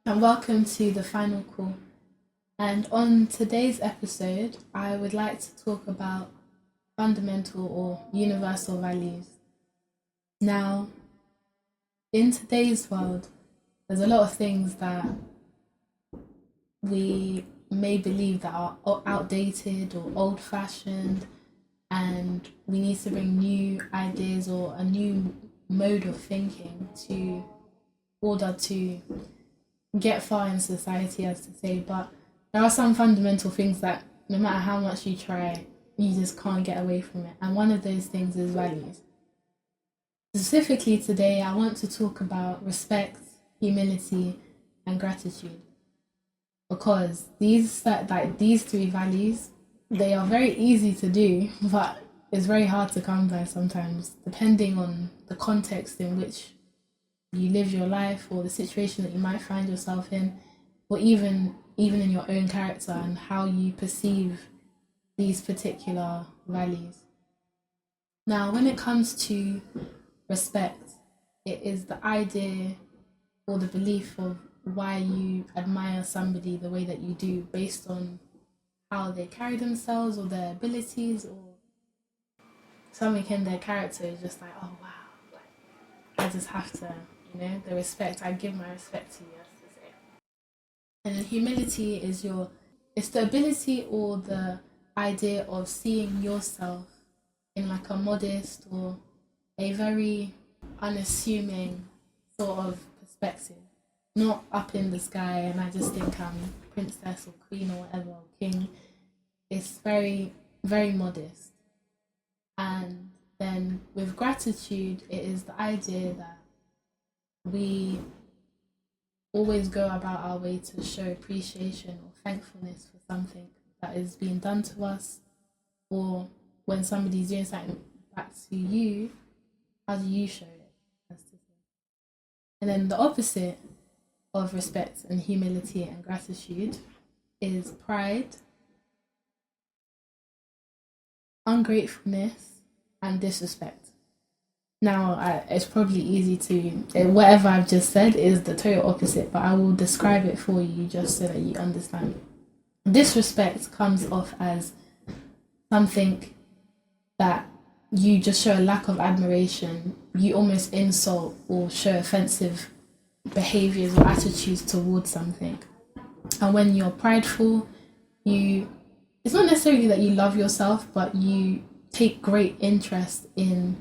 and welcome to the final call. And on today's episode, I would like to talk about fundamental or universal values. Now, in today's world, there's a lot of things that we may believe that are outdated or old fashioned, and we need to bring new ideas or a new mode of thinking to order to get far in society, as to say. But there are some fundamental things that no matter how much you try, you just can't get away from it. And one of those things is values. Specifically today, I want to talk about respect, humility, and gratitude, because these three values, they are very easy to do, but it's very hard to come by sometimes, depending on the context in which you live your life or the situation that you might find yourself in, or even in your own character and how you perceive these particular values. Now, when it comes to respect, it is the idea or the belief of why you admire somebody the way that you do based on how they carry themselves or their abilities, or something in their character is just like, oh wow, like, I just have to, the respect, I give my respect to you, as to say. And then humility is it's the ability or the idea of seeing yourself in like a modest or a very unassuming sort of perspective. Not up in the sky and I just think I'm princess or queen or whatever, or king. It's very, very modest. And then with gratitude, it is the idea that we always go about our way to show appreciation or thankfulness for something that is being done to us, or when somebody's doing something back to you, how do you show it? And then the opposite of respect and humility and gratitude is pride, ungratefulness, and disrespect. Now, it's probably easy to, whatever I've just said is the total opposite, but I will describe it for you just so that you understand. Disrespect comes off as something that you just show a lack of admiration, you almost insult or show offensive behaviors or attitudes towards something. And when you're prideful, it's not necessarily that you love yourself, but you take great interest in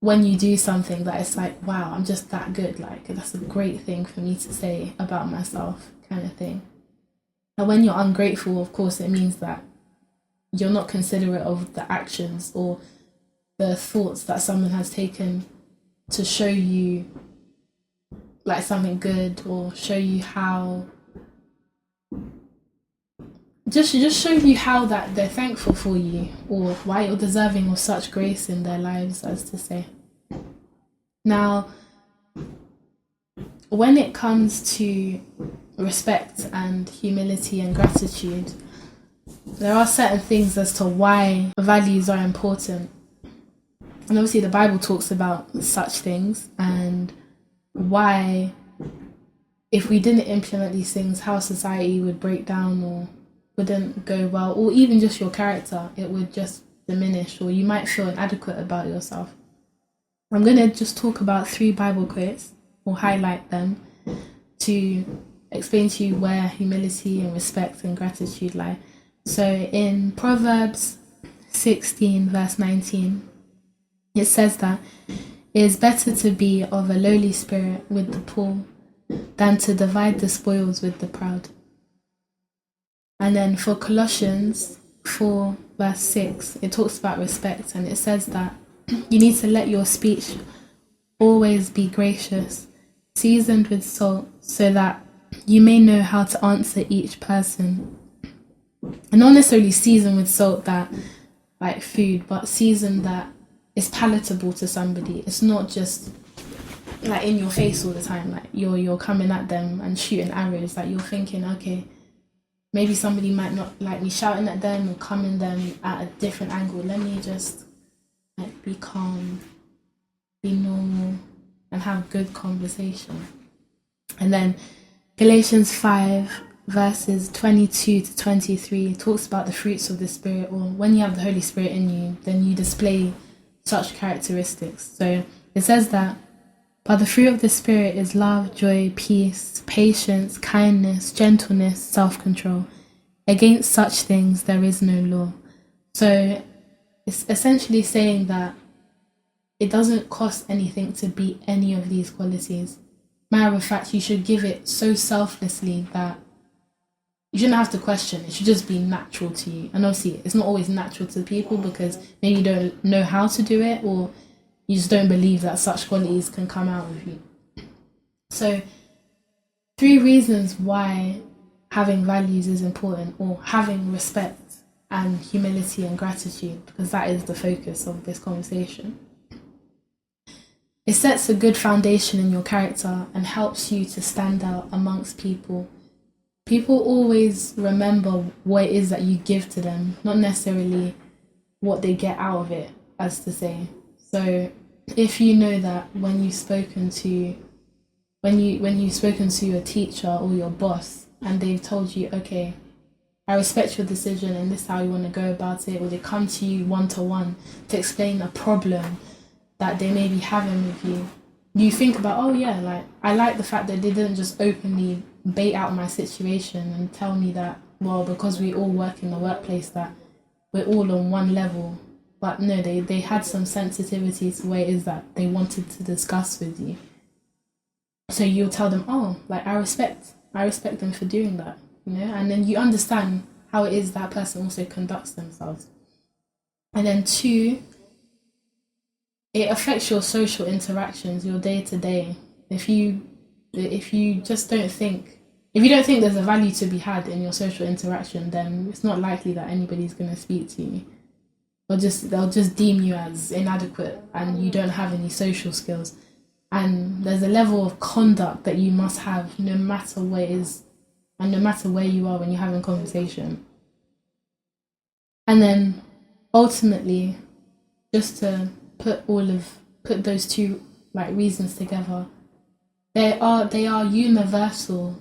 when you do something that it's like, wow, I'm just that good. Like, that's a great thing for me to say about myself, kind of thing. And when you're ungrateful, of course, it means that you're not considerate of the actions or the thoughts that someone has taken to show you like something good, or show you how just show you how that they're thankful for you, or why you're deserving of such grace in their lives, as to say. Now, when it comes to respect and humility and gratitude, there are certain things as to why values are important. And obviously the Bible talks about such things, and why, if we didn't implement these things, how society would break down or wouldn't go well, or even just your character, it would just diminish, or you might feel inadequate about yourself. I'm going to just talk about 3 Bible quotes, or highlight them, to explain to you where humility and respect and gratitude lie. So in Proverbs 16 verse 19, it says that it is better to be of a lowly spirit with the poor than to divide the spoils with the proud. And then for Colossians 4 verse 6, it talks about respect, and it says that you need to let your speech always be gracious, seasoned with salt, so that you may know how to answer each person. And not necessarily seasoned with salt that like food, but seasoned that is palatable to somebody. It's not just like in your face all the time, like you're coming at them and shooting arrows, like you're thinking, okay, maybe somebody might not like me shouting at them or coming them at a different angle. Let me just like be calm, be normal, and have good conversation. And then Galatians 5 verses 22 to 23 talks about the fruits of the Spirit, or when you have the Holy Spirit in you, then you display such characteristics. So it says that, but the fruit of the Spirit is love, joy, peace, patience, kindness, gentleness, self-control. Against such things there is no law. So it's essentially saying that it doesn't cost anything to be any of these qualities. Matter of fact, you should give it so selflessly that you shouldn't have to question. It should just be natural to you. And obviously, it's not always natural to people because maybe you don't know how to do it, or you just don't believe that such qualities can come out of you. So 3 reasons why having values is important, or having respect and humility and gratitude, because that is the focus of this conversation. It sets a good foundation in your character and helps you to stand out amongst people. People always remember what it is that you give to them, not necessarily what they get out of it, as to say. So if you know that when you've spoken to a teacher or your boss and they've told you, okay, I respect your decision and this is how you want to go about it, or they come to you one-to-one to explain a problem that they may be having with you, you think about, oh yeah, like I like the fact that they didn't just openly bait out my situation and tell me that, well, because we all work in the workplace that we're all on one level. But no, they had some sensitivity to where it is that they wanted to discuss with you. So you'll tell them, oh, like I respect them for doing that, and then you understand how it is that person also conducts themselves. And then 2, it affects your social interactions, your day to day. If you don't think there's a value to be had in your social interaction, then it's not likely that anybody's going to speak to you. They'll just deem you as inadequate and you don't have any social skills. And there's a level of conduct that you must have no matter what it is and no matter where you are when you're having a conversation. And then ultimately, just to put those 2 reasons together, they are universal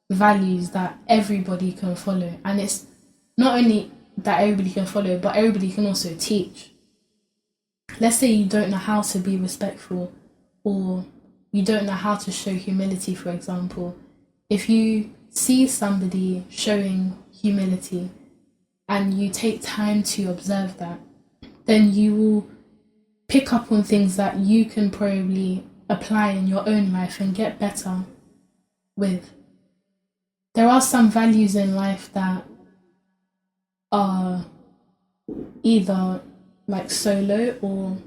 values that everybody can follow. And it's not only that everybody can follow, but everybody can also teach. Let's say you don't know how to be respectful, or you don't know how to show humility, for example. If you see somebody showing humility and you take time to observe that, then you will pick up on things that you can probably apply in your own life and get better with. There are some values in life that are either solo, or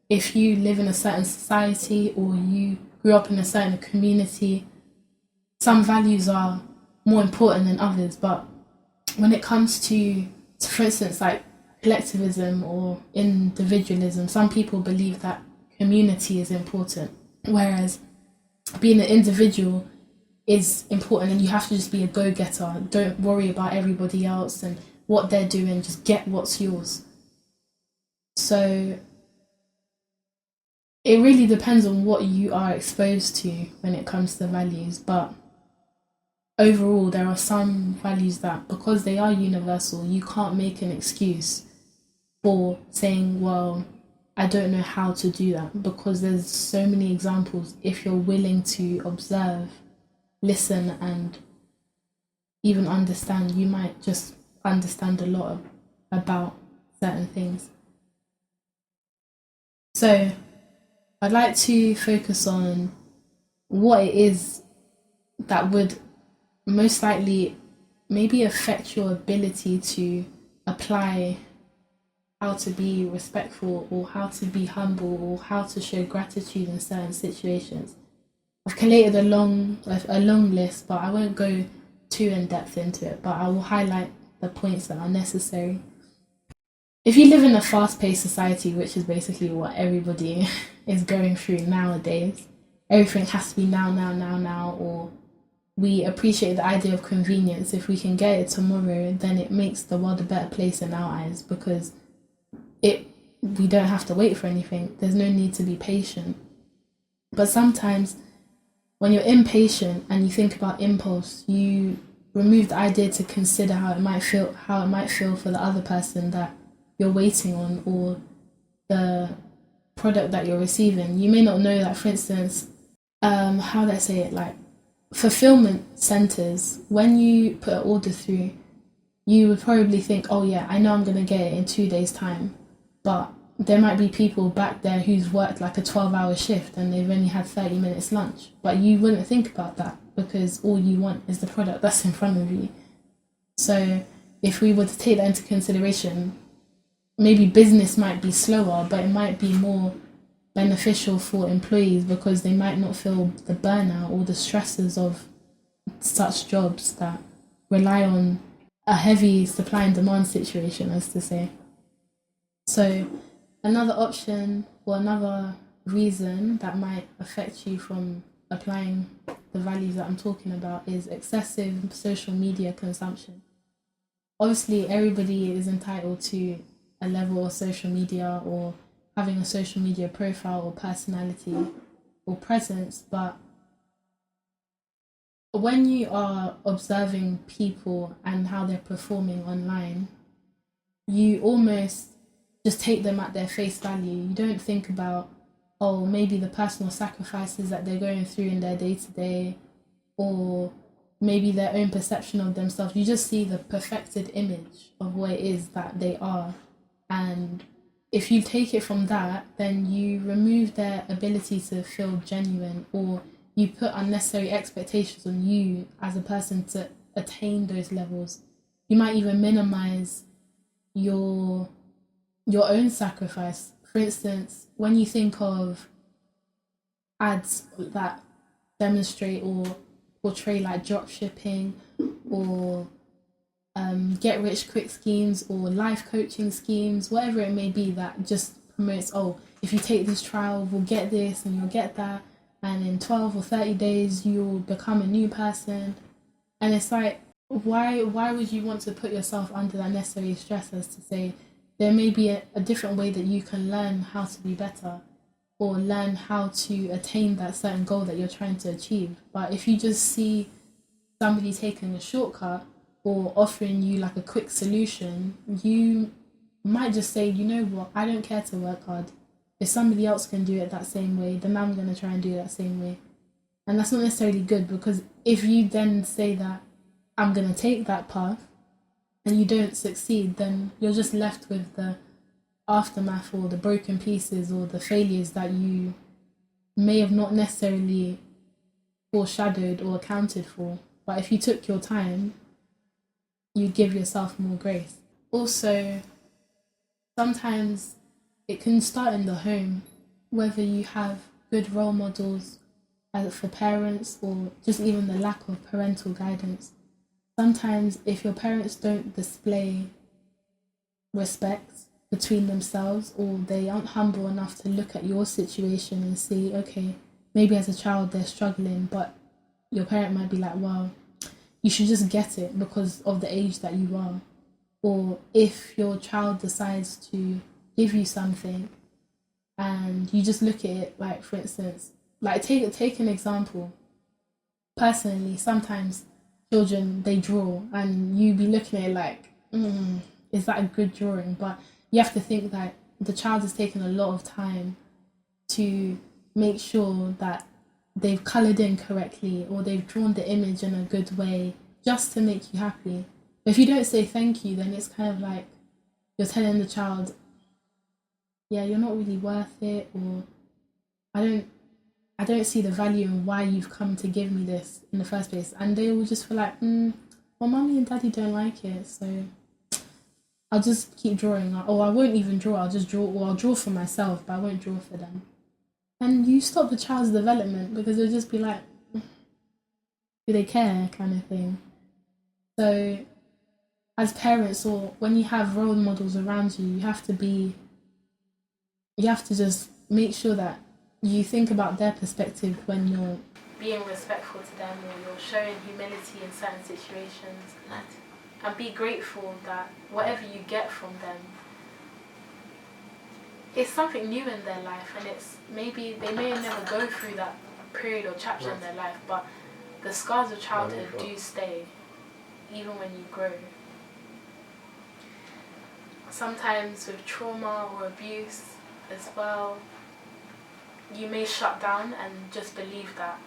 if you live in a certain society or you grew up in a certain community, some values are more important than others. But when it comes to for instance, collectivism or individualism, some people believe that community is important, whereas being an individual is important and you have to just be a go-getter. Don't worry about everybody else and what they're doing, just get what's yours. So it really depends on what you are exposed to when it comes to values, but overall there are some values that, because they are universal, you can't make an excuse for saying, well, I don't know how to do that, because there's so many examples. If you're willing to observe, listen, and even understand, you might just understand a lot about certain things. So I'd like to focus on what it is that would most likely maybe affect your ability to apply how to be respectful, or how to be humble, or how to show gratitude in certain situations. I've collated a long list, but I won't go too in depth into it, but I will highlight the points that are necessary. If you live in a fast-paced society, which is basically what everybody is going through nowadays, everything has to be now, or we appreciate the idea of convenience. If we can get it tomorrow, then it makes the world a better place in our eyes, because we don't have to wait for anything. There's no need to be patient. But sometimes when you're impatient and you think about impulse, you remove the idea to consider how it might feel for the other person that you're waiting on, or the product that you're receiving. You may not know that, for instance, how do I say it? Like fulfillment centers, when you put an order through, you would probably think, oh yeah, I know I'm gonna get it in 2 days' time. But there might be people back there who's worked like a 12-hour shift and they've only had 30 minutes lunch. But you wouldn't think about that because all you want is the product that's in front of you. So if we were to take that into consideration, maybe business might be slower, but it might be more beneficial for employees because they might not feel the burnout or the stresses of such jobs that rely on a heavy supply and demand situation, as to say. So, another option or another reason that might affect you from applying the values that I'm talking about is excessive social media consumption. Obviously, everybody is entitled to a level of social media or having a social media profile or personality or presence, but when you are observing people and how they're performing online, you almost just take them at their face value. You don't think about, oh, maybe the personal sacrifices that they're going through in their day to day, or maybe their own perception of themselves. You just see the perfected image of what it is that they are. And if you take it from that, then you remove their ability to feel genuine, or you put unnecessary expectations on you as a person to attain those levels. You might even minimize your own sacrifice. For instance, when you think of ads that demonstrate or portray like drop shipping or get rich quick schemes or life coaching schemes, whatever it may be, that just promotes, oh, if you take this trial, we'll get this and you'll get that, and in 12 or 30 days you'll become a new person. And it's like, why would you want to put yourself under that necessary stress, as to say there may be a different way that you can learn how to be better or learn how to attain that certain goal that you're trying to achieve. But if you just see somebody taking a shortcut or offering you like a quick solution, you might just say, you know what, I don't care to work hard. If somebody else can do it that same way, then I'm going to try and do it that same way. And that's not necessarily good, because if you then say that I'm going to take that path and you don't succeed, then you're just left with the aftermath or the broken pieces or the failures that you may have not necessarily foreshadowed or accounted for. But if you took your time, you give yourself more grace. Also, sometimes it can start in the home, whether you have good role models for parents or just even the lack of parental guidance. Sometimes if your parents don't display respect between themselves, or they aren't humble enough to look at your situation and see, okay, maybe as a child they're struggling, but your parent might be like, well, you should just get it because of the age that you are. Or if your child decides to give you something and you just look at it, like, for instance, like take an example. Personally, sometimes children, they draw and you be looking at it like, is that a good drawing? But you have to think that the child has taken a lot of time to make sure that they've coloured in correctly or they've drawn the image in a good way just to make you happy. But if you don't say thank you, then it's kind of like you're telling the child, yeah, you're not really worth it, or I don't see the value in why you've come to give me this in the first place. And they will just feel like, well, mommy and daddy don't like it, so I'll just keep drawing. Or I won't even draw, I'll just draw, or I'll draw for myself, but I won't draw for them. And you stop the child's development because they'll just be like, do they care, kind of thing. So as parents, or when you have role models around you, you have to just make sure that you think about their perspective when you're being respectful to them, or you're showing humility in certain situations, and be grateful that whatever you get from them, it's something new in their life, and it's maybe they may never go through that period or chapter in their life, but the scars of childhood do stay, even when you grow. Sometimes with trauma or abuse as well, you may shut down and just believe that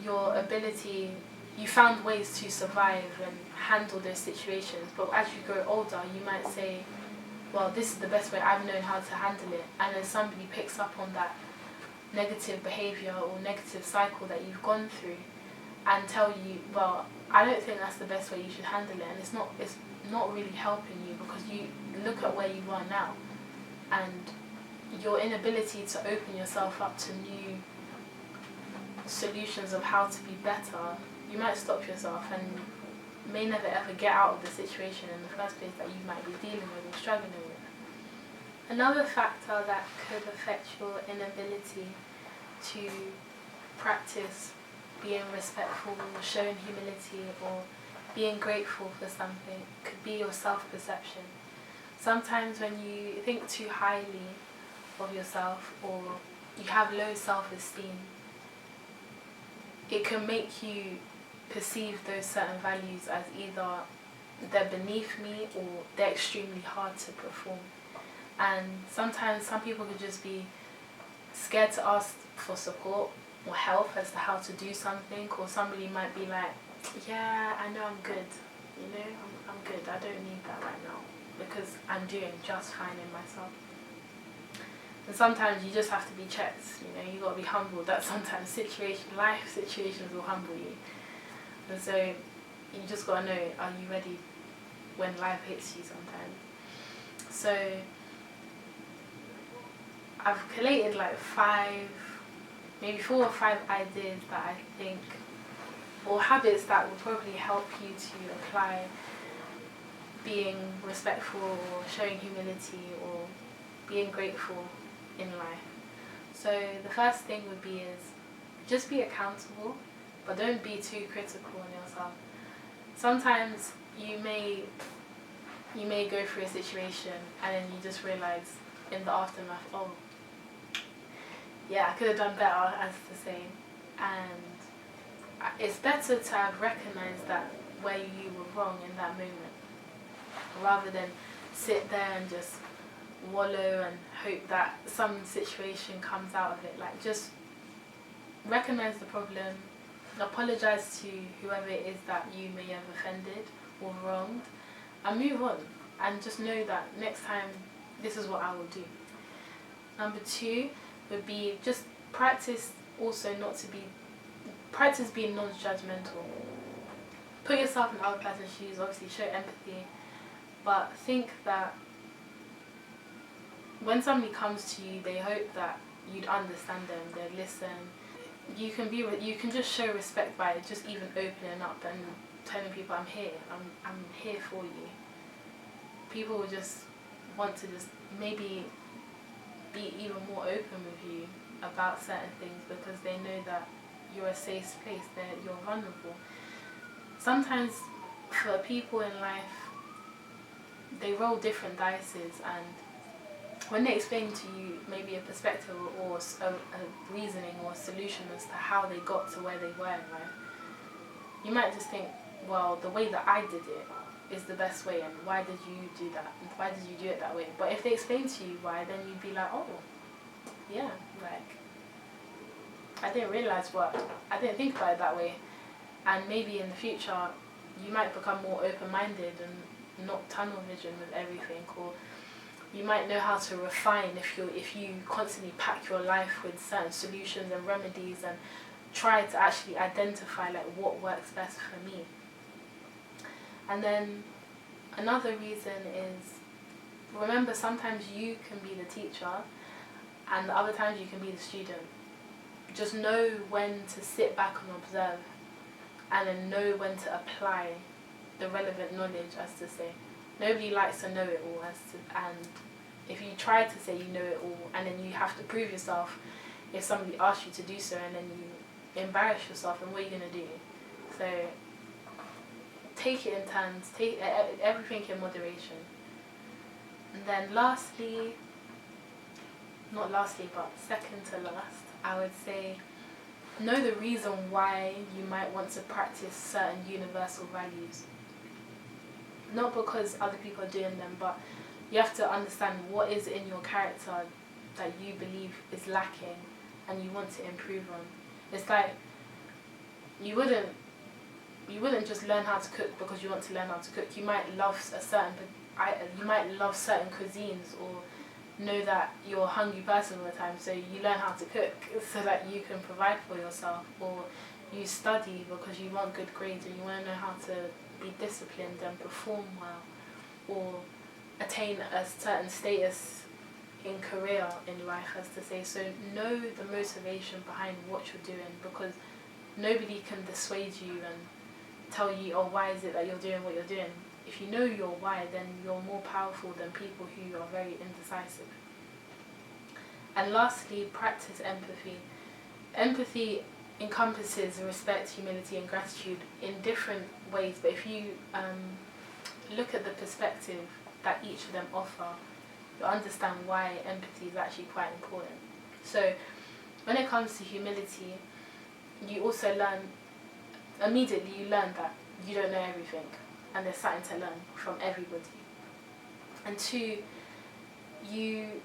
your ability, you found ways to survive and handle those situations, but as you grow older, you might say, well, this is the best way I've known how to handle it, and then somebody picks up on that negative behaviour or negative cycle that you've gone through and tell you, well, I don't think that's the best way you should handle it, and it's not really helping you, because you look at where you are now and your inability to open yourself up to new solutions of how to be better. You might stop yourself and may never ever get out of the situation in the first place that you might be dealing with or struggling with. Another factor that could affect your inability to practice being respectful or showing humility or being grateful for something could be your self-perception. Sometimes when you think too highly of yourself or you have low self-esteem, it can make you perceive those certain values as either they're beneath me or they're extremely hard to perform. And sometimes some people could just be scared to ask for support or help as to how to do something, or somebody might be like, yeah, I know I'm good, you know, I'm good, I don't need that right now because I'm doing just fine in myself. And sometimes you just have to be checked, you know, you got to be humbled that sometimes life situations will humble you. And so you just got to know, are you ready when life hits you sometimes? So I've collated like 4 or 5 ideas that I think, or habits that will probably help you to apply being respectful or showing humility or being grateful in life. So the first thing would be is just be accountable, but don't be too critical on yourself. Sometimes you may go through a situation and then you just realize in the aftermath, oh yeah, I could have done better, as to say. And it's better to have recognized that where you were wrong in that moment, rather than sit there and just wallow and hope that some situation comes out of it. Like, just recognize the problem, apologize to whoever it is that you may have offended or wronged, and move on, and just know that next time this is what I will do. Number 2 would be just practice being non-judgmental. Put yourself in other person's shoes, obviously show empathy, but think that when somebody comes to you, they hope that you'd understand them, they'd listen. You can just show respect by just even opening up and telling people, I'm here for you. People will just want to just maybe be even more open with you about certain things because they know that you're a safe place, that you're vulnerable. Sometimes for people in life, they roll different dices, and when they explain to you maybe a perspective or a reasoning or a solution as to how they got to where they were in life, you might just think, well, the way that I did it is the best way, and why did you do that? And why did you do it that way? But if they explain to you why, then you'd be like, oh, yeah, like, I didn't think about it that way. And maybe in the future, you might become more open-minded and not tunnel vision with everything, or you might know how to refine if you constantly pack your life with certain solutions and remedies and try to actually identify like what works best for me. And then another reason is, remember, sometimes you can be the teacher and the other times you can be the student. Just know when to sit back and observe, and then know when to apply the relevant knowledge, as to say. Nobody likes to know it all, and if you try to say you know it all and then you have to prove yourself if somebody asks you to do so, and then you embarrass yourself, and what are you going to do? So take it in turns, take everything in moderation. And then second to last, I would say know the reason why you might want to practice certain universal values. Not because other people are doing them, but you have to understand what is in your character that you believe is lacking and you want to improve on. It's like you wouldn't just learn how to cook because you want to learn how to cook. You might love certain cuisines, or know that you're a hungry person all the time, so you learn how to cook so that you can provide for yourself. Or you study because you want good grades and you want to know how to be disciplined and perform well, or attain a certain status in career, in life, as to say. So know the motivation behind what you're doing, because nobody can dissuade you and tell you, oh, why is it that you're doing what you're doing? If you know your why, then you're more powerful than people who are very indecisive. And lastly, practice empathy. Empathy encompasses respect, humility and gratitude in different ways, but if you look at the perspective that each of them offer, you'll understand why empathy is actually quite important. So when it comes to humility, you also immediately learn that you don't know everything, and there's something to learn from everybody. And two, you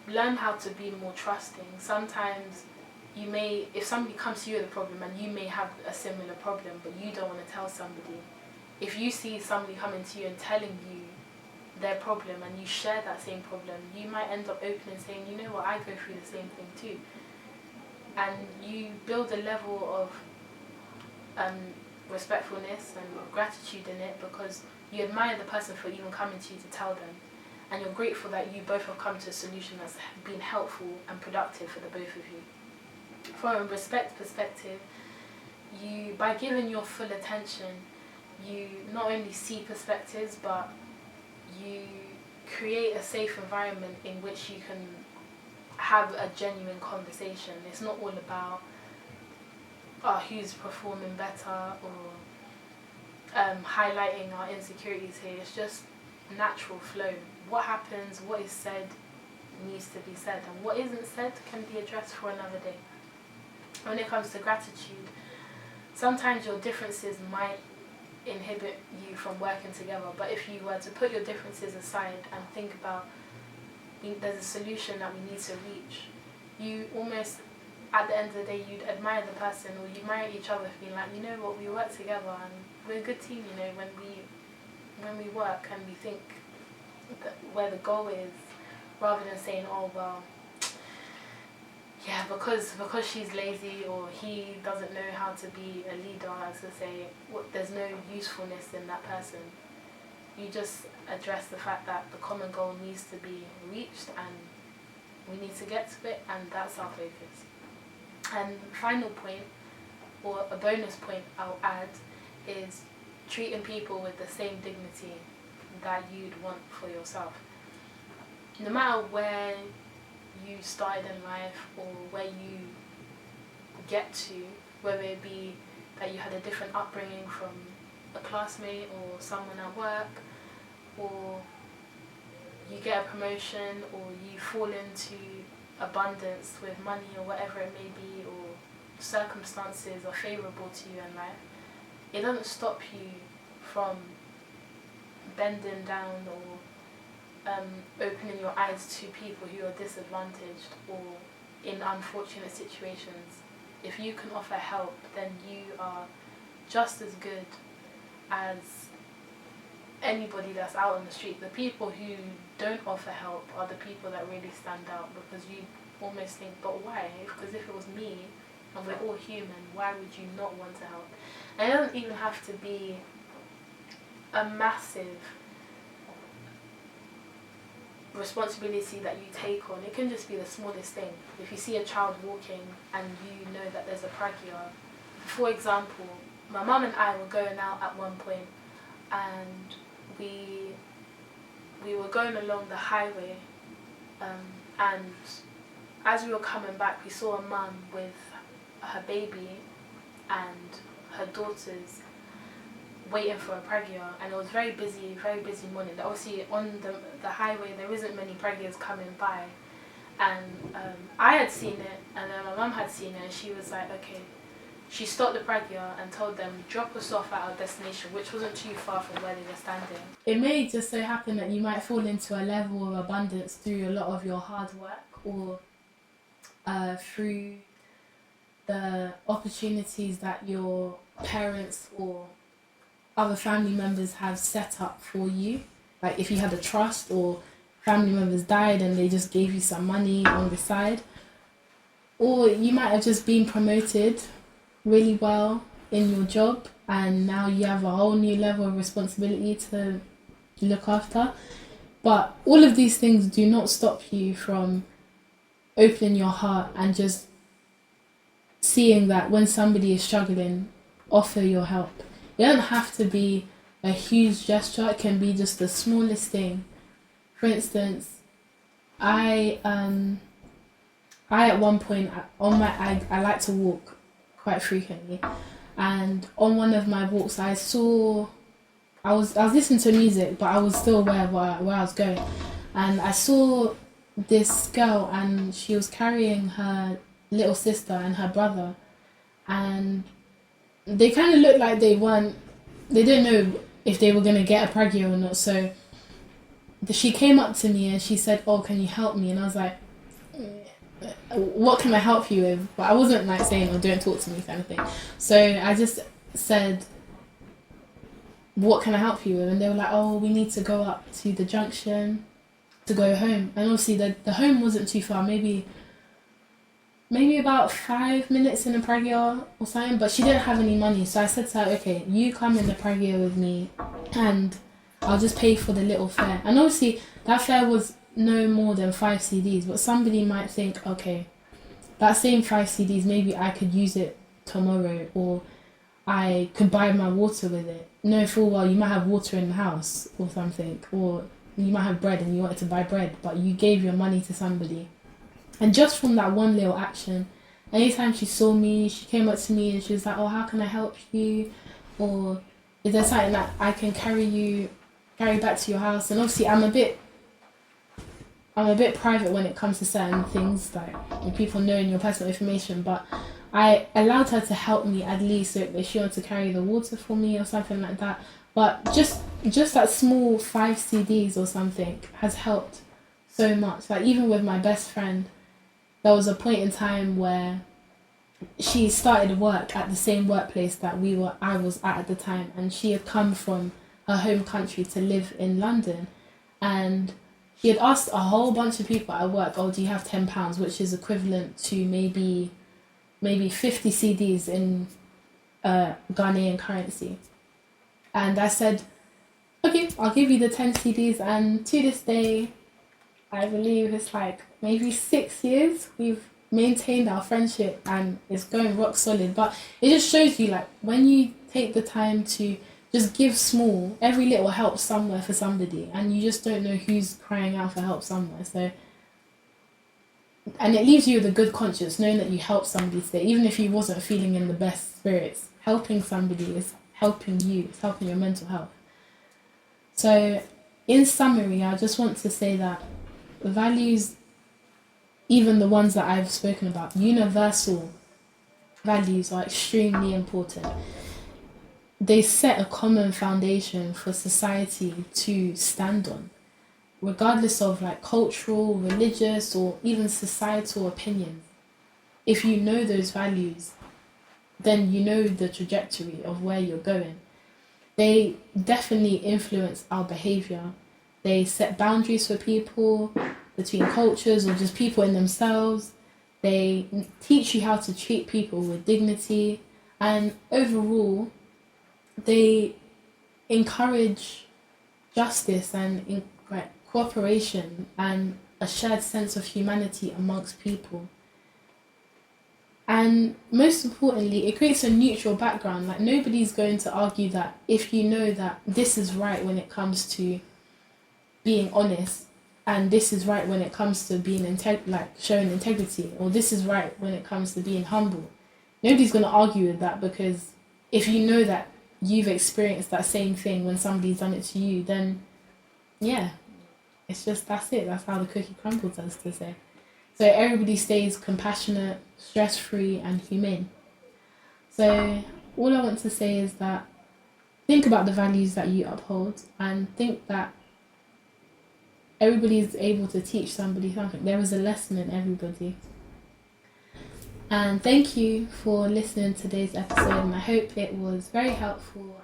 learn how to be more trusting. Sometimes if somebody comes to you with a problem, and you may have a similar problem, but you don't want to tell somebody, if you see somebody coming to you and telling you their problem, and you share that same problem, you might end up opening and saying, you know what, I go through the same thing too. And you build a level of respectfulness and gratitude in it, because you admire the person for even coming to you to tell them, and you're grateful that you both have come to a solution that's been helpful and productive for the both of you. From a respect perspective, by giving your full attention, you not only see perspectives, but you create a safe environment in which you can have a genuine conversation. It's not all about who's performing better, or highlighting our insecurities here. It's just natural flow. What happens, what is said, needs to be said, and what isn't said can be addressed for another day. When it comes to gratitude, sometimes your differences might inhibit you from working together, but if you were to put your differences aside and think about there's a solution that we need to reach, you almost, at the end of the day, you'd admire the person, or you admire each other for being like, you know what, we work together and we're a good team, you know, when we work and we think that where the goal is, rather than saying, oh well, yeah, because she's lazy or he doesn't know how to be a leader, as to say, there's no usefulness in that person. You just address the fact that the common goal needs to be reached and we need to get to it, and that's our focus. And final point, or a bonus point I'll add, is treating people with the same dignity that you'd want for yourself. No matter where you started in life or where you get to, whether it be that you had a different upbringing from a classmate or someone at work, or you get a promotion, or you fall into abundance with money or whatever it may be, or circumstances are favourable to you in life, it doesn't stop you from bending down or opening your eyes to people who are disadvantaged or in unfortunate situations. If you can offer help, then you are just as good as anybody that's out on the street. The people who don't offer help are the people that really stand out, because you almost think, but why? Because if it was me, and we're all human, why would you not want to help? And it doesn't even have to be a massive responsibility that you take on. It can just be the smallest thing. If you see a child walking and you know that there's a pragya, for example, my mum and I were going out at one point, and we were going along the highway, and as we were coming back, we saw a mum with her baby and her daughters waiting for a pragya, and it was very busy morning. Obviously on the highway there isn't many pragyas coming by, And I had seen it, and then my mum had seen it, and she was like, okay. She stopped the pragya and told them, drop us off at our destination, which wasn't too far from where they were standing. It may just so happen that you might fall into a level of abundance through a lot of your hard work, or through the opportunities that your parents or other family members have set up for you. Like if you had a trust, or family members died and they just gave you some money on the side. Or you might have just been promoted really well in your job, and now you have a whole new level of responsibility to look after. But all of these things do not stop you from opening your heart and just seeing that when somebody is struggling, offer your help. It doesn't have to be a huge gesture. It can be just the smallest thing. For instance, I at one point I like to walk quite frequently, and on one of my walks I was listening to music, but I was still aware of where I was going, and I saw this girl, and she was carrying her little sister and her brother, and they kind of looked like they didn't know if they were going to get a pragya or not. So she came up to me and she said, oh, can you help me? And I was like, what can I help you with? But I wasn't like saying, oh, don't talk to me kind of thing. So I just said, what can I help you with? And they were like, oh, we need to go up to the junction to go home. And obviously the home wasn't too far, maybe about 5 minutes in the pragya or something, but she didn't have any money. So I said to her, okay, you come in the pragya with me and I'll just pay for the little fare. And obviously that fare was no more than 5 CDs, but somebody might think, okay, that same 5 CDs, maybe I could use it tomorrow, or I could buy my water with it. No, full well, you might have water in the house or something, or you might have bread and you wanted to buy bread, but you gave your money to somebody. And just from that one little action, anytime she saw me, she came up to me and she was like, oh, how can I help you? Or is there something that I can carry back to your house? And obviously I'm a bit private when it comes to certain things, like people knowing your personal information, but I allowed her to help me at least, so if she wanted to carry the water for me or something like that. But just that small 5 CDs or something has helped so much. Like even with my best friend, there was a point in time where she started work at the same workplace that I was at the time, and she had come from her home country to live in London, and she had asked a whole bunch of people at work, oh, do you have £10, which is equivalent to maybe 50 CDs in Ghanaian currency. And I said, okay, I'll give you the 10 CDs. And to this day, I believe it's like maybe 6 years, we've maintained our friendship and it's going rock solid. But it just shows you, like, when you take the time to just give small, every little helps somewhere for somebody, and you just don't know who's crying out for help somewhere. So, and it leaves you with a good conscience knowing that you helped somebody today, even if you wasn't feeling in the best spirits. Helping somebody is helping you, it's helping your mental health. So in summary, I just want to say that values, even the ones that I've spoken about, universal values, are extremely important. They set a common foundation for society to stand on, regardless of like cultural, religious, or even societal opinions. If you know those values, then you know the trajectory of where you're going. They definitely influence our behavior. They set boundaries for people, between cultures, or just people in themselves. They teach you how to treat people with dignity, and overall, they encourage justice and cooperation and a shared sense of humanity amongst people. And most importantly, it creates a neutral background. Like nobody's going to argue that if you know that this is right when it comes to being honest, and this is right when it comes to being showing integrity, or this is right when it comes to being humble. Nobody's going to argue with that, because if you know that you've experienced that same thing when somebody's done it to you, then yeah, it's just, that's it. That's how the cookie crumbles, as to say. so everybody stays compassionate, stress-free, and humane. So all I want to say is that think about the values that you uphold, and think that everybody is able to teach somebody something. There is a lesson in everybody. And thank you for listening to today's episode, and I hope it was very helpful.